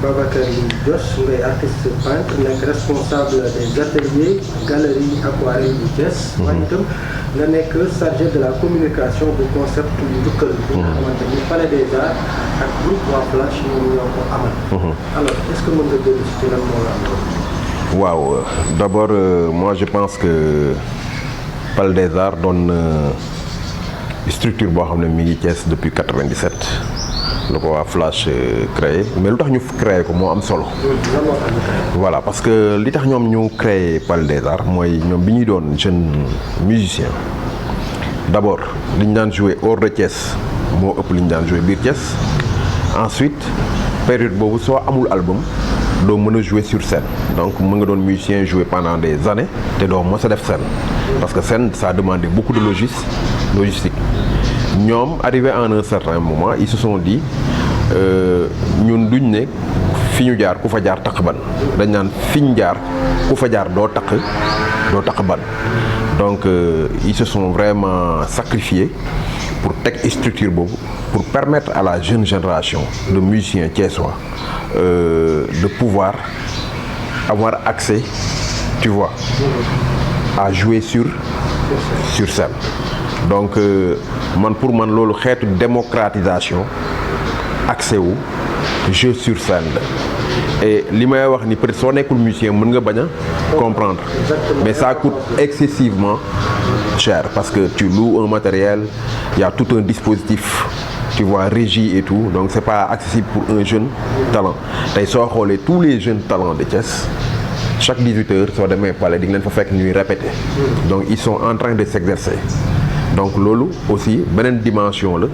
Babacar Dios ngay artiste peintre nekk responsable des ateliers galerie aquarelle du Thiès. waaye itam nga nekk chargé de la communication du concept njukkal bi nga xamante ni Palais des Arts ak groupe Waa Flash ñoom ñoo ko amal. alors est-ce que mën nga dellu si lan moo la am. waaw d'abord moi je pense que Palais des Arts doon structure boo xam ne mi ngi Thiès depuis 97 la ko waa Flash créé mais lu tax ñu créé ko moo am solo. voilà parce que li tax ñoom ñu créé Palais des Arts mooy ñoom bi ñuy doon jeune musicien d'abord li ñu daan jouer hors de Thiès moo ëpp li ñu daan jouer biir Thiès ensuite période boobu soo amul album doo mën a jouer sur scène donc mën nga doon musicien jouer pendant des années te doo mës a def scène parce que scène ça demandait beaucoup de logistique ñoom arrivé en un certain moment ils se sont dit ñun duñ ne fi ñu jaar ku fa jaar taq ban dañ naan fi ñu jaar ku fa jaar doo taq ban donc ils se sont vraiment sacrifiés pour teg structure boobu pour permettre à la jeune génération de musiciens thiessois de pouvoir avoir accès, tu vois, à jouer sur scène. Donc pour man loolu xeetu démocratisation accès wu jeu sur scène la et li may wax ni peut-être soo nekkul musicien mën nga bañ a comprendre mais ça coûte excessivement cher parce que tu loues un matériel, il y a tout un dispositif, tu vois, régie et tout, donc c'est pas accessible pour un jeune talent. tey soo xoolee tous les jeunes talents de Thiès chaque 18 heures soo demee Palais di nga leen fa fekk ñuy répéter donc ils sont en train de s'exercer donc loolu aussi beneen dimension la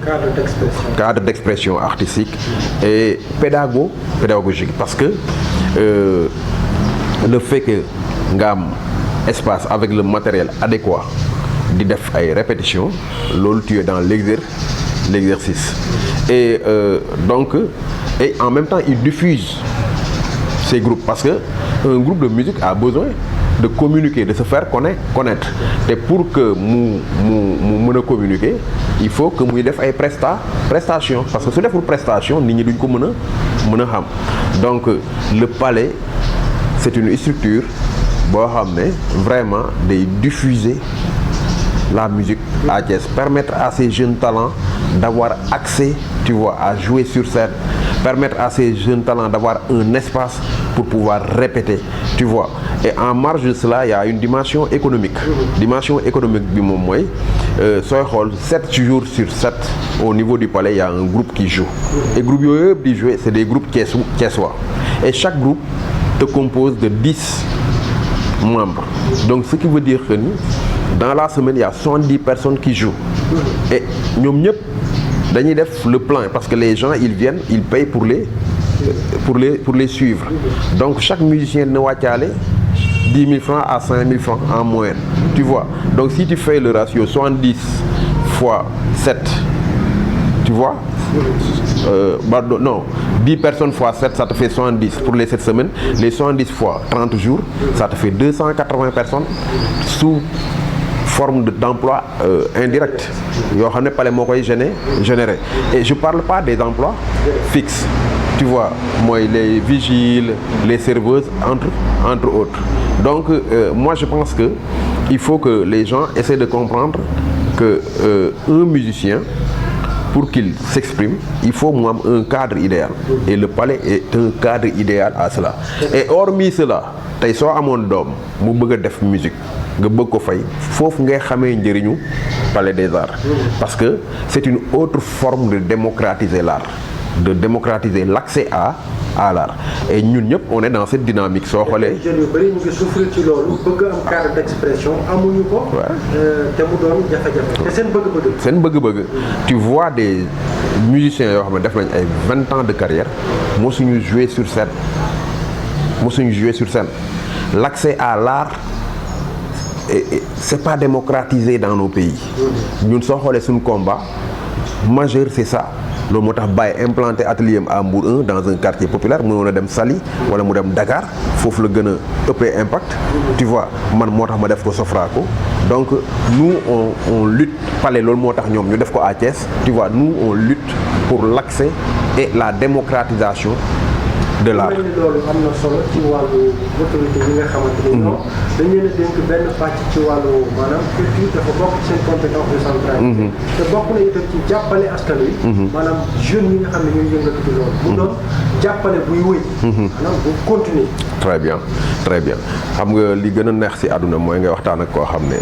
cadre d'expression artistique et pédagogique parce que le fait que nga am espace avec le matériel adéquat di def ay répétitions loolu tu es dans l'exercice et donc et en même temps il diffuse ces groupes parce que un groupe de musique a besoin de communiquer, de se faire connaître et pour que mu mën a communiquer il faut que muy def ay prestation parce que su deful prestation nit ñi duñ ko mën a xam donc le Palais c'est une structure boo xam ne vraiment day diffuser la musique à Thiès, permettre à ces jeunes talents d'avoir accès, tu vois, à jouer sur scène, permettre à ces jeunes talents d'avoir un espace pour pouvoir répéter, tu vois. Et en marge de cela, il y a une dimension économique. Dimension économique du moment, sooy xool 7 jours sur 7 au niveau du Palais, il y a un groupe qui joue. Et groupe yooyu yëpp di jouer, c'est des groupes thiessois. Et chaque groupe te compose de 10 membres. Donc ce qui veut dire que dans la semaine, il y a 70 personnes qui jouent. Et ñoom ñëpp dañuy def le plein parce que les gens ils viennent, ils payent pour les suivre. Donc chaque musicien ne wàccaale 10 000 francs à 5 000 francs en moyenne. Tu vois. Donc si tu fais le ratio 70 fois 7, tu vois. Non, 10 personnes fois 7, ça te fait 70 pour les 7 semaines. Les 70 fois 30 jours, ça te fait 280 personnes sous forme d'emploi indirect. Yoo xam ne Palais moo koy générer. Et je parle pas des emplois fixes. Tu vois, moi les vigiles, les serveuses entre autres. Donc moi je pense que il faut que les gens essaient de comprendre que un musicien pour qu'il s'exprime, il faut un cadre idéal. Et le Palais est un cadre idéal à cela. Et hormis cela, tey soo amoon doom mu bëgg a def musique nga bëgg ko fay foofu ngay xamee njëriñu Palais des Arts. Parce que c'est une autre forme de démocratiser l'art, de démocratiser l'accès à l'art. Et ñun ñëpp on est dans cette dynamique soo xoolee. jeunes yu bëri ñu ngi souffrir ci loolu bëgg am cadre d'expression amuñu ko. te mu doon jafe-jafe. te seen bëgg-bëgg. Tu vois des musiciens yoo xam ne def nañ ay 20 ans de carrière mosuñu jouer sur scène. L'accès à l'art c'est pas démocratisé dans nos pays. ñun soo xoolee suñu combat majeur c'est ça. loolu moo tax Baye implanté atelier à Mbour 1 dans un quartier populaire mënoon a dem Saly wala mu dem Dakar foofu la gën a ëppee impact. Tu vois man moo tax ma def ko Sofraco. Donc nous on lutte Palais loolu moo tax ñoom ñu def ko à Thiès. Tu vois nous on lutte pour l'accès et la démocratisation de l'art. loolu am na solo ci wàllu autorité yi nga xamante ni ñoom dañ leen a dénk benn pàcc ci wàllu maanaam culture dafa bokk ci seen compétence décentralisée te bokk na itam ci jàppale askan wi maanaam jeunes yi nga xam ne ñooy yëngatu ci loolu bu doon jàppale buy wëy maanaam bu continuer. Très bien très bien xam nga li gën a neex ci àdduna mooy ngay waxtaan ak koo xam ne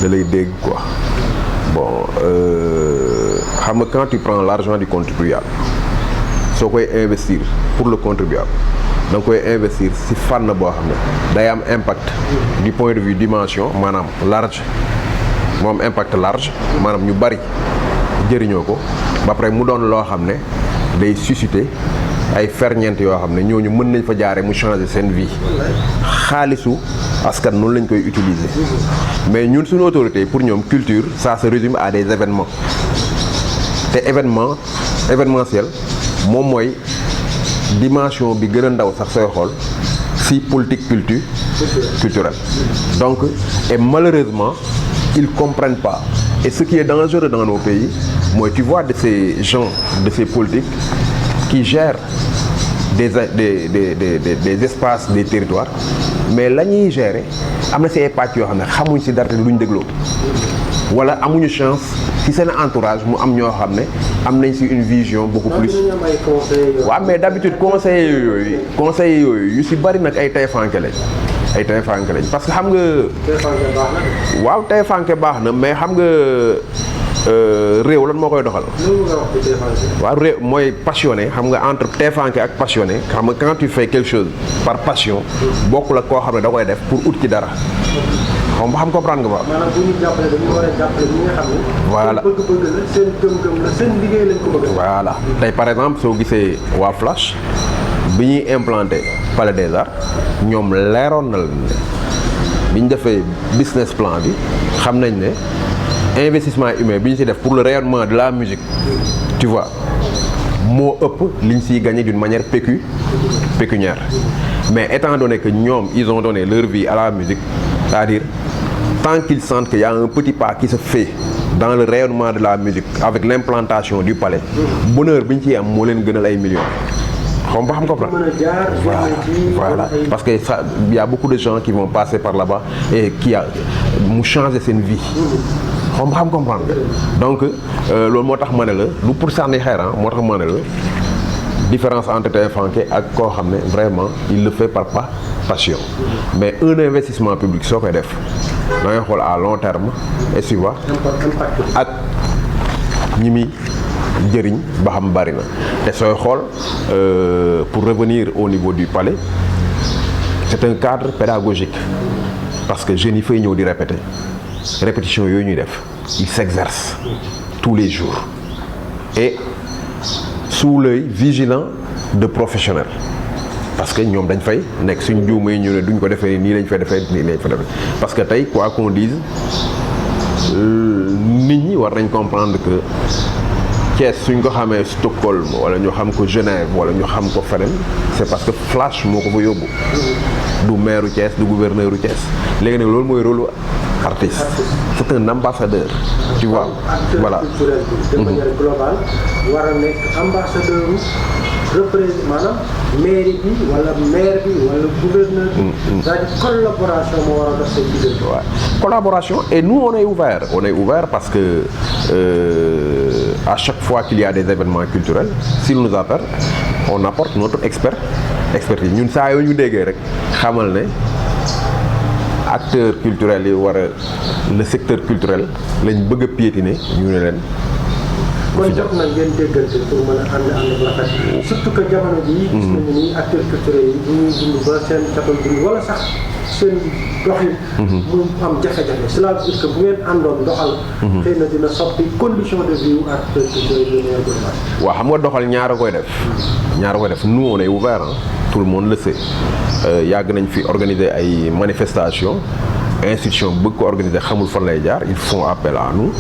da lay dégg quoi. Bon xam nga quand tu prends l'argent du contribuable soo koy investir pour le contribuable da nga koy investir ci fànn boo xam ne day am impact du point de vue dimension maanaam large moo am impact large maanaam ñu bari jëriñoo ko ba pare mu doon loo xam ne day susciter ay ferñeent yoo xam ne ñooñu mën nañ fa jaare mu changer seen vie xaalisu askan noonu lañ koy utiliser mais ñun suñu autorité pour ñoom culture ça se résume à des événements te événementiel moom mooy dimension bi gën a ndaw sax sooy xool ci politique culturelle donc et malheureusement ils comprennent pas et ce qui est dangereux dans nos pays mooy tu vois de ces gens de ces politiques qui gèrent des espaces des territoires mais la ñuy gérer am na ci ay pàcc yoo xam ne xamuñ ci dara te duñ dégloo wala amuñu chance ci seen entourage mu am ñoo xam ne am nañ ci une vision beaucoup plus. waaw mais d'habitude conseillers yooyu yu ci bari nag ay tayfanke lañ parce que xam nga. waaw tayfanke baax na mais xam nga. réew lan moo koy doxal. waaw réew mooy passionné xam nga entre teefanke ak passionné xam nga quand tu fais quelque chose par passion bokkul ak koo xam ne da koy def pour ut ci dara xam comprendre nga ba. maanaam bu ñu jàppale dañu war a jàppale ñi nga xam ne. voilà seen bëgg-bëgg la seen gëm-gëm la seen liggéey lañ ko bëgg. voilà tey par exemple soo gisee waa Flash bi ñuy implanté Palais des Arts ñoom leeroon na la ne bi ñu defee business plan bi xam nañ ne. investissement humain bi ñu ci def pour le rayonnement de la musique tu vois moo ëpp li ñu ciy gagné d'une manière pécuniaire mais étant donné que ñoom ils ont donné leur vie à la musique c'est-à-dire tant qu'ils sentent qu'il y a un petit pas qui se fait dans le rayonnement de la musique avec l'implantation du palais bonheur bi ñu ciy am moo leen gënal ay millions xam ko voilà parce que ça il y a beaucoup de gens qui vont passer par là-bas et qui a mu changer seen vie xam comprendre donc loolu moo tax ma ne la lu pour sànni xeer moo tax ma ne la différence entre tayfanke ak koo xam ne vraiment il le fait par passion mais un investissement public soo koy def da ngay xool à long terme et tu vois ak ñi muy jëriñ ba xam bari na te sooy xool pour revenir au niveau du palais c'est un cadre pédagogique parce que jeunes yi fay ñëw di répétition yooyu ñuy def ils s'exercent tous les jours et sous l'œil vigilant de professionnels parce que ñoom dañ fay nekk suñ juumee ñu ne duñ ko defee nii lañ fay defee nii lañ fa defee parce que tey quoi qu'on dise nit ñi war nañ comprendre que Thiès suñ ko xamee Stockholm wala ñu xam ko Genève wala ñu xam ko feneen c'est parce que Flash moo ko fa yóbbu du maire u Thiès du gouverneur u Thiès léegi nag loolu mooy rôle artiste c'est un ambassadeur tu vois voilà de manière globale war a nekk ambassadeur représente maanaam mairie bi wala maire bi wala gouverneur bi c'est-à-dire collaboration moo war a def seen diggante. Ouais. Collaboration et nous on est ouvert parce que à chaque fois qu'il y a des événements culturels s'ils nous appellent on apporte notre expertise ñun saa yoo ñu déggee rek xamal ne acteurs culturels yi war a le secteur culturel lañ bëgg a piétiner ñu ne leen. kon jot na ngeen déggante pour mën a ànd bu rafet surtout que jamono jii. gis nañu ni acteurs culturels yi bu ñuy dund ba seen catal dund wala sax seen doxin. mu am jafe-jafe cela veut dire que bu ngeen àndoon doxal. xëy na dina soppi condition de vie acteurs culturels yi ñu waaw xam nga doxal ñaar a koy def nous on est ouvert tout le monde le sait yàgg nañ fi organiser ay manifestations. institution bëgg ko organiser xamul fan lay jaar ils font appel à nous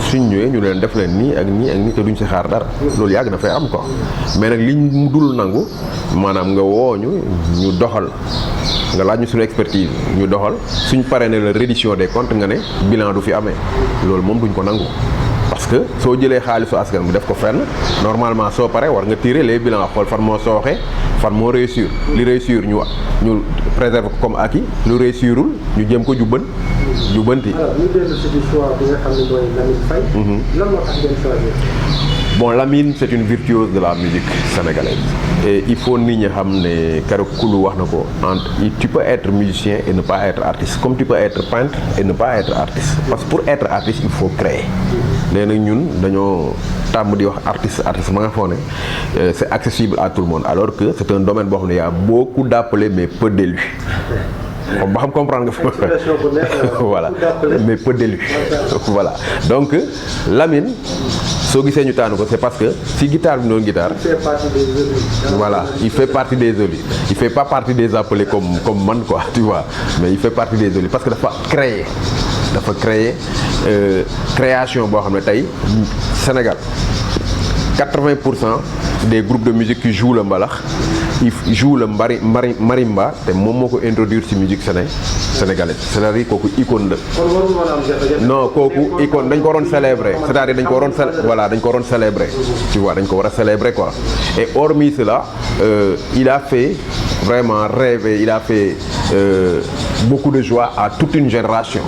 suñ ñëwee ñu leen def leen nii ak nii te duñ ci xaar dara loolu yàgg na fay am ko mais nag liñ mu dul nangu maanaam nga woo ñu doxal nga laaj ñu suñu expertise ñu doxal suñ paree ne la reddition des comptes nga ne bilan du fi amee loolu moom duñ ko nangu parce que soo jëlee xaalisu askan bi def ko fenn normalement soo paree war nga tirer les bilans xool fan moo sooxe fan moo réussir li réussir ñu préserve ko comme acquis lu réussirul ñu jéem ko jubbanti. alors ñu dellu si di choix bi nga xam ne mooy Lamine Faye. lan moo tax ngeen choisir. Bon, Lamine c'est une virtuose de la musique sénégalaise et il faut nit ñi xam ne keroog Kulu wax na ko tu peux être musicien et ne pas être artiste comme tu peux être peintre et ne pas être artiste parce que pour être artiste il faut créer. léegi nag ñun dañoo tàmm di wax artiste ma nga foog ne c'est accessible à tout le monde alors que c'est un domaine boo xam ne y a beaucoup d'appelés mais peu d'élus. Comme ba xam comprendre nga voilà mais peu d'élus voilà donc Lamine soo gisee ñu tànn ko c'est parce que si guitare bi noonu guitare voilà il fait partie des élus il fait pas partie des appelés comme man quoi tu vois mais il fait partie des élus parce que dafa créer création boo xam ne tey Sénégal 80% des groupes de musique qui jouent le mbalax ils jouent le marimba te moom moo ko introduire ci musique sénégalaise c'est-à-dire kooku icône la. non kooku icône dañ ko waroon célébrer c'est-à-dire dañ ko waroon célébrer tu vois dañ ko war a célébrer quoi et hormis cela il a fait vraiment rêver il a fait beaucoup de joie à toute une génération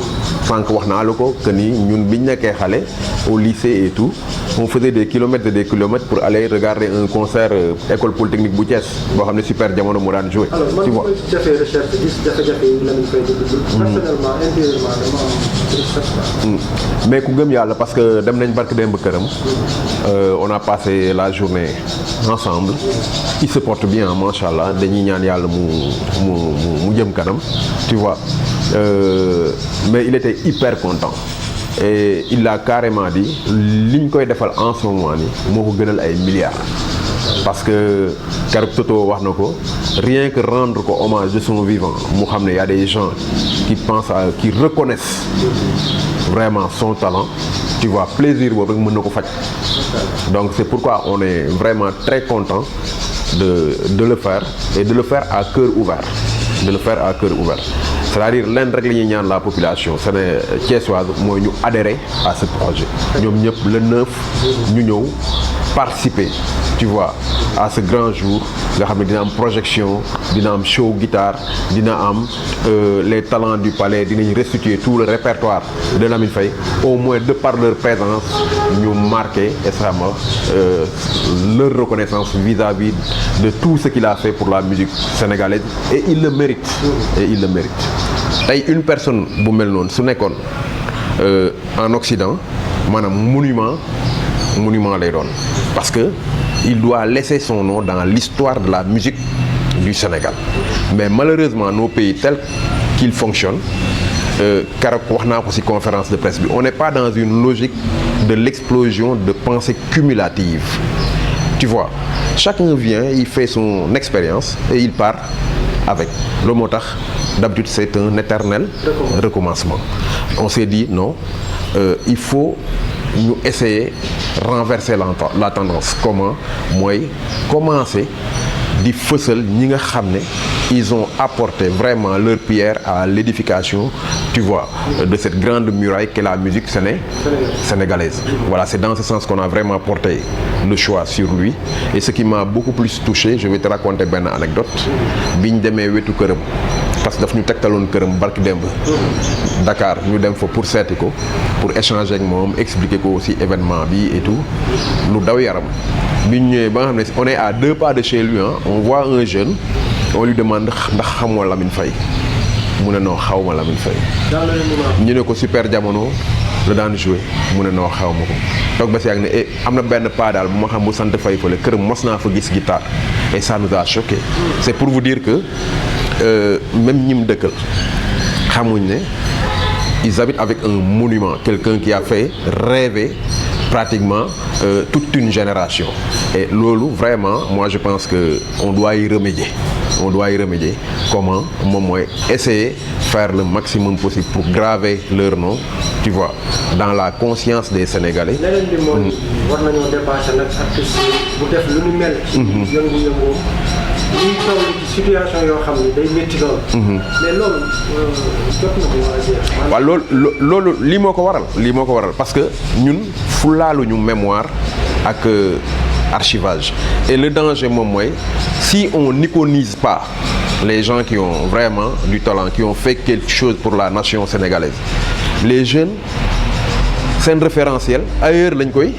sànq wax naa la ko que ni ñun biñ nekkee xale au lycée et tout on faisait des kilomètres et des kilomètres pour aller regarder un concert école polytechnique bu Thiès boo xam ne super jamono mu daan joué. tu vois alors man ma defee recherche gis jafe-jafe yi Lamine Faye dugg. personnellement intérieurement dama am tristesse. mais ku gëm yàlla parce que dem nañ barke démb këram. on a passé la journée ensemble. il se porte bien macha allah dañuy ñaan yàlla mu jëm kanam tu vois mais il était hyper content. et il a carrément dit li ñu koy defal en ce moment nii moo ko gënal ay milliards parce que keroog Toto wax na ko rien que rendre ko hommage de son vivant mu xam ne y a des gens qui reconnaissent vraiment son talent tu vois plaisir boobu rek mën na ko faj donc c'est pourquoi on est vraiment très content de le faire et de le faire à cœur ouvert c'est-à-dire lenn rek la ñuy ñaan la population thiessoise mooy ñu adhérer à ce projet ñoom ñëpp le 9 ñu ñëw participer tu vois à ce grand jour nga xam ne dina am projection dina am show guitare dina am les talents du palais dinañ restituer tout le répertoire de Lamine Faye au moins de par leur présence ñu marquer extrêmement leur reconnaissance vis-à-vis de tout ce qu'il a fait pour la musique sénégalaise et il le mérite tey une personne bu mel noonu su nekkoon en Occident maanaam monument lay doon parce que il doit laisser son nom dans l'histoire de la musique du Sénégal mais malheureusement nos pays tels qu'ils fonctionnent keroog wax naa ko ci conférence de presse bi on n'est pas dans une logique de l'explosion de pensées cumulatives tu vois chacun vient il fait son expérience et il part avec loolu moo tax d'habitude c'est un éternel recommencement on s'est dit non il faut ñu essayer renverser la tendance comment mooy commencer di fësal ñi nga xam ne ils ont apporté vraiment leur pierre à l'édification tu vois de cette grande muraille qu'est la musique sénégalaise voilà c'est dans ce sens qu'on a vraiment porté le choix sur lui et ce qui m'a beaucoup plus touché je vais te raconter benn anecdote bi ñu demee wetu këram parce que daf ñu tegtaloon këram barki démb Dakar ñu dem fa pour seeti ko pour échanger ak moom expliquer ko aussi événement bi et tout lu daw yaram bi ñu ñëwee ba nga xam ne on est à 2 pas de chez lui on voit un jeune on lui demande ndax xamoo Lamine Faye mu ne non xaw ma Lamine Faye ñu ne ko super jamono la daan jouer mu ne non xaw ma ko toog ba si yàgg ne am na benn pas daal bu ma xam bu sant Faye fële këram mos naa fa gis guitare et ça nous a choqué c'est pour vous dire que même ñim dëkkal xamuñ ne ils habitent avec un monument quelqu'un qui a fait rêver pratiquement toute une génération et loolu vraiment moi je pense que on doit y remédier comment moom mooy essayer faire le maximum possible pour graver leur nom tu vois dans la conscience des Sénégalais. leneen bi mooy war nañoo dépasser nag artiste bu def lu ñu mel. yëngu-yëngu ñuy toll ci situation yoo xam ne day métti lool. mais loolu jot na ko war a jeex. waaw loolu lii moo ko waral parce que ñun fulaaluñu mémoire ak archivage. Et le danger moom mooy si on n'iconise pas les gens qui ont vraiment du talent, qui ont fait quelque chose pour la nation sénégalaise, les jeunes seen référentiel ailleurs lañ koy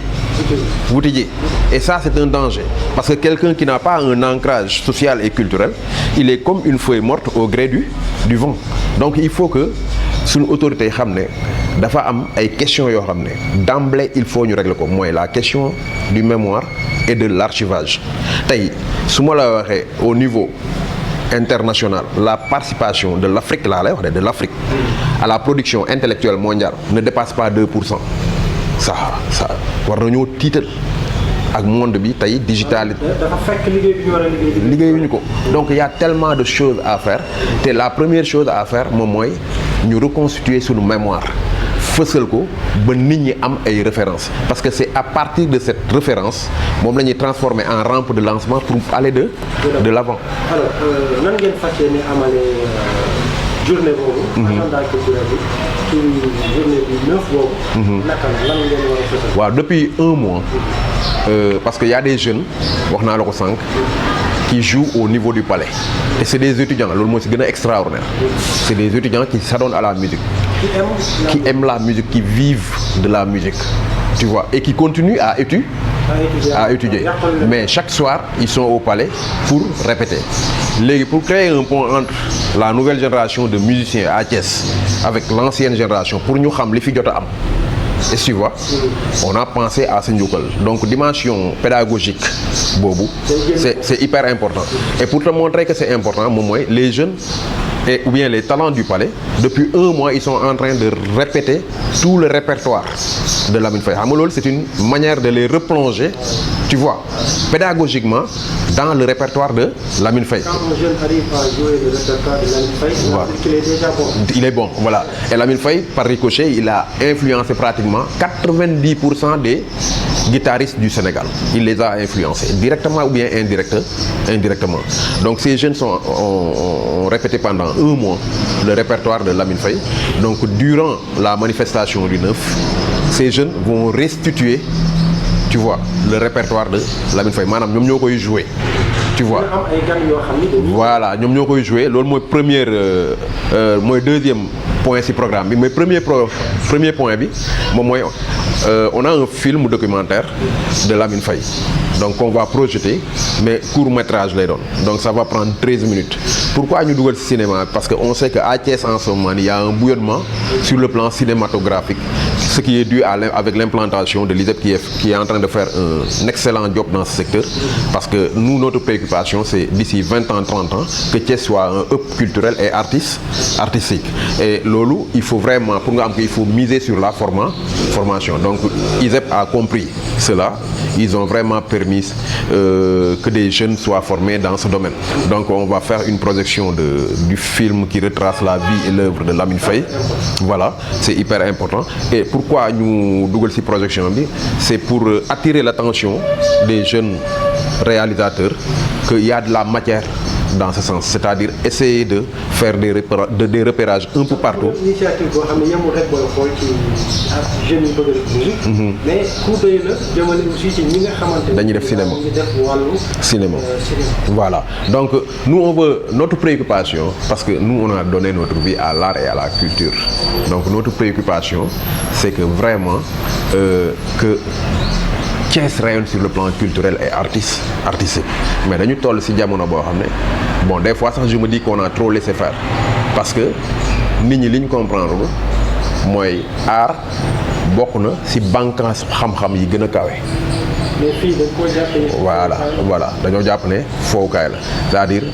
wuti ji. Et ça c'est un danger parce que quelqu'un qui n'a pas un ancrage social et culturel, il est comme une feuille morte au gré du vent. Donc il faut que suñu autorités yi xam ne dafa am ay questions yoo xam ne d'emblée il faut ñu régler ko, mooy la question du mémoire et de l'archivage. Tey su ma la waxee au niveau international, la participation de l'Afrique laa lay wax de l'Afrique à la production intellectuelle mondiale ne dépasse pas 2%. ça war nañoo tiital ak monde bi tey digital. dafa fekk liggéey bi ñu war a liggéeyuñu ko. Donc il y a tellement de choses à faire te la première chose à faire moom mooy ñu reconstituer suñu mémoire fësal ko ba nit ñi am ay références, parce que c'est à partir de cette référence moom la ñuy transformer en rampe de lancement pour aller de l'avant. Alors nan ngeen fas yéene amale journée boobu. agenda culturel bi ci journée bi 9 boobu. naka lan ngeen war a fësal. waaw depuis un mois parce que y a des jeunes wax naa la ko sànq qui jouent au niveau du palais et c'est des étudiants, loolu moo ci gën a extraordinaire. C'est des étudiants qui s'adonnent à la musique, qui aiment la musique, qui vivent de la musique, tu vois, et qui continuent à étudier. Mais chaque soir ils sont au palais pour répéter. Léegi pour créer un pont entre la nouvelle génération de musiciens à Thiès avec l'ancienne génération pour ñu xam li fi jot a am. Et tu vois, on a pensé à ce njukkal. Donc dimension pédagogique boobu c'est hyper important. Et pour te montrer que c'est important moom mooy les jeunes ou bien les talents du palais, depuis un mois ils sont en train de répéter tout le répertoire de Lamine Faye. Xam nga loolu c'est une manière de les replonger, tu vois, pédagogiquement dans le répertoire de Lamine Faye. Quand un jeune arrive à jouer le répertoire de Lamine Faye, voilà. Il est déjà bon. Il est bon, voilà. Et Lamine Faye, par ricochet, il a influencé pratiquement 90% des guitaristes du Sénégal. Il les a influencés, directement ou bien indirectement. Donc ces jeunes ont répété pendant un mois le répertoire de Lamine Faye. Donc durant la manifestation du 9, ces jeunes vont restituer, tu vois, le répertoire de Lamine Faye. Maanaam ñoom ñoo koy jouer, tu vois. Voilà, ñoom ñoo koy jouer. Loolu mooy mooy deuxième point ci programme bi. Mais premier point bi moom mooy on a un film documentaire de Lamine Faye. Donc on va projeter, mais court-métrage lay doon. Donc ça va prendre 13 minutes. Pourquoi ñu dugal ci cinéma? Parce que on sait que à Thiès en ce moment il y a un bouillonnement sur le plan cinématographique, ce qui est dû avec l'implantation de l'ISEP qui est en train de faire un excellent job dans ce secteur. Parce que nous, notre préoccupation, c'est d'ici 20 ans, 30 ans, que Thiès soit un hub culturel et artistique. Et loolu, il faut vraiment, pour nga am il faut miser sur la formation. Donc ISEP a compris cela. Ils ont vraiment permis que des jeunes soient formés dans ce domaine. Donc on va faire une projection du film qui retrace la vie et l'œuvre de Lamine Faye. Voilà, c'est hyper important. Et pourquoi nous dugal ci projection bi? C'est pour attirer l'attention des jeunes réalisateurs qu'il y a de la matière dans ce sens, c'est-à-dire essayer de faire des repérages un peu partout. Initiative boo xam ne yemul rek booy xool ci jeunes yi bëgg a def musique. Mais ku doy la jëmale aussi ci ñi nga xamante ne dañuy def cinéma. ñu def wàllu cinéma. Voilà. Donc nous on veut, notre préoccupation, parce que nous on a donné notre vie à l'art et à la culture. Donc notre préoccupation c'est que vraiment que Thiès rayonne sur le plan culturel et artistique. Mais dañu toll ci jamono boo xam ne bon des fois sax je me dis qu'on a trop laissé faire, parce que nit ñi li ñu comprendre mooy art bokk na ci bànqaas xam-xam yi gën a kawe. mais fii dañ ko jàppee. Voilà dañoo jàpp ne foowukaay la, c'est-à-dire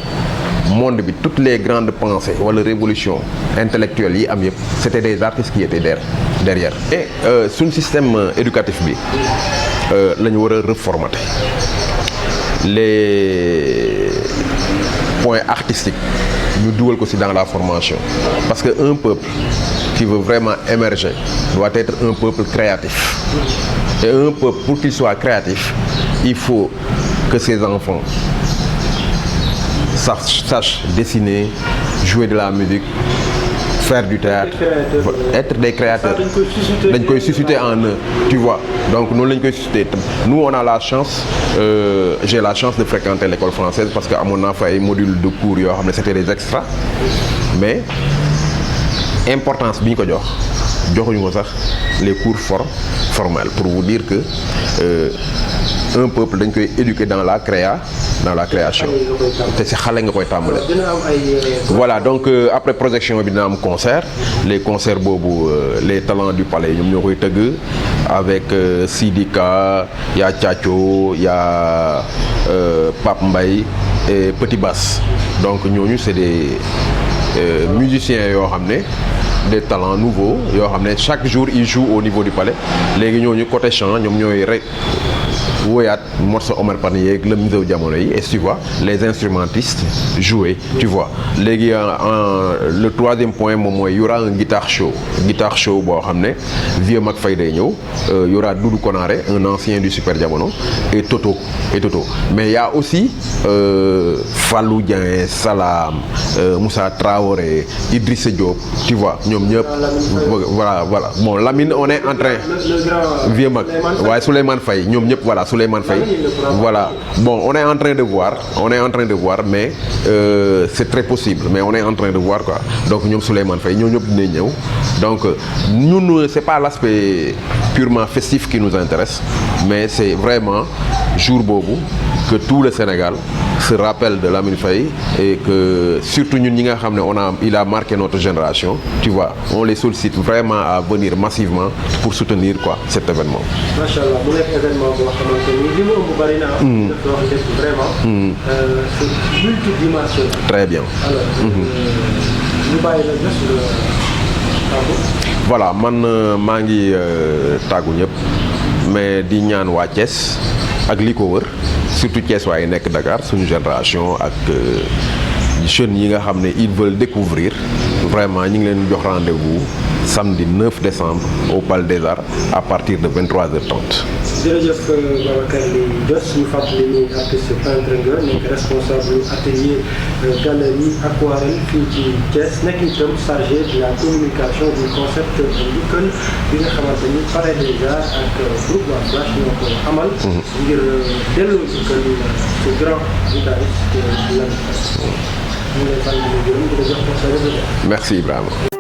monde bi toutes les grandes pensées wala révolution intellectuelle yi am yëpp c'était des artistes qui étaient derrière. Et suñu système éducatif bi la ñu war a reformater les points artistiques ñu dugal ko ci dans la formation, parce que un peuple qui veut vraiment émerger doit être un peuple créatif. Et un peuple, pour qu'il soit créatif, il faut que ses enfants sachent dessiner, jouer de la musique, faire du théâtre, être des créateurs. dañ koy susciter en eux, tu vois. Donc noonu lañ koy susciter. Nous on a la chance, j'ai la chance de fréquenter l'école française parce que amoon naa fa ay modules de cours yoo xam ne c'était des extras, mais importance bi ñu ko joxuñu ko sax les cours formels, pour vous dire que un peuple dañ koy éduquer dans la création te si xale nga koy tàmbale. Voilà, donc après projection bi dina am concert, les concerts boobu les talents du palais ñoom ñoo koy tëgg avec Sidika, y a Thiacho, y a Pape Mbaye et Petit Bass. Donc ñooñu c'est des musiciens yoo xam ne des talents nouveaux yoo xam ne chaque jour ils jouent au niveau du palais. Léegi ñooñu côté chant ñoom ñooy rek woyaat morceau Omar Pène yeeg le Misew jamono yi, et tu vois les instrumentistes jouer, tu vois. Léegi le troisième point moom mooy y aura un guitar show boo xam ne Vieux Mac Faye day ñëw, y aura Doudou Konaré, un ancien du Super Diamono, et Toto. Mais il y a aussi Fallou Dieng, Salam, Moussa Traoré, Idrissa Diop, tu vois ñoom ñëpp. Voilà. Bon, Lamine on est en train Vieux Mac waaye Souleymane Faye ñoom ñëpp, voilà Souleymane Faye, voilà. Bon, on est en train de voir, mais c'est très possible, mais on est en train de voir quoi. Donc ñoom Souleymane Faye ñoom ñëpp dinañ ñëw. Donc ñun c'est pas l'aspect purement festif qui nous intéresse, mais c'est vraiment jour boobu que tout le Sénégal se rappelle de Lamine Faye, et que surtout ñun ñi nga xam ne il a marqué notre génération, tu vois, on les sollicite vraiment à venir massivement pour soutenir quoi cet événement. Machallah, mu nekk événement boo xamante ni li mu ëmb bari na. dafa wax lépp vraiment. c'est multidimensionnel. Très bien. Alors ñu bàyyi la juste le tableau. Voilà, man maa ngi tàggu ñëpp, mais di ñaan waa Thiès ak li ko wër, surtout Thiès waaye nekk Dakar, suñu génération ak jeunes yi nga xam ne ils veulent découvrir, vraiment ñu ngi leen jox rendez-vous samedi 9 décembre au Palais des Arts à partir de 23h30. jërëjëf Babacar Ly Dios, ñu fàttali ni artiste peintre nga, nekk responsable atelier galerie aquarelle fii ci Thiès, nekk itam chargé de la communication du concept njukkal bi nga xamante ni Palais des Arts ak groupe La Flash ñoo ko amal ngir delloo njukkal ce grand guitariste Lamine Faye. ñu ngi lay sant di la gërëm di la jox. Merci Ibrahima.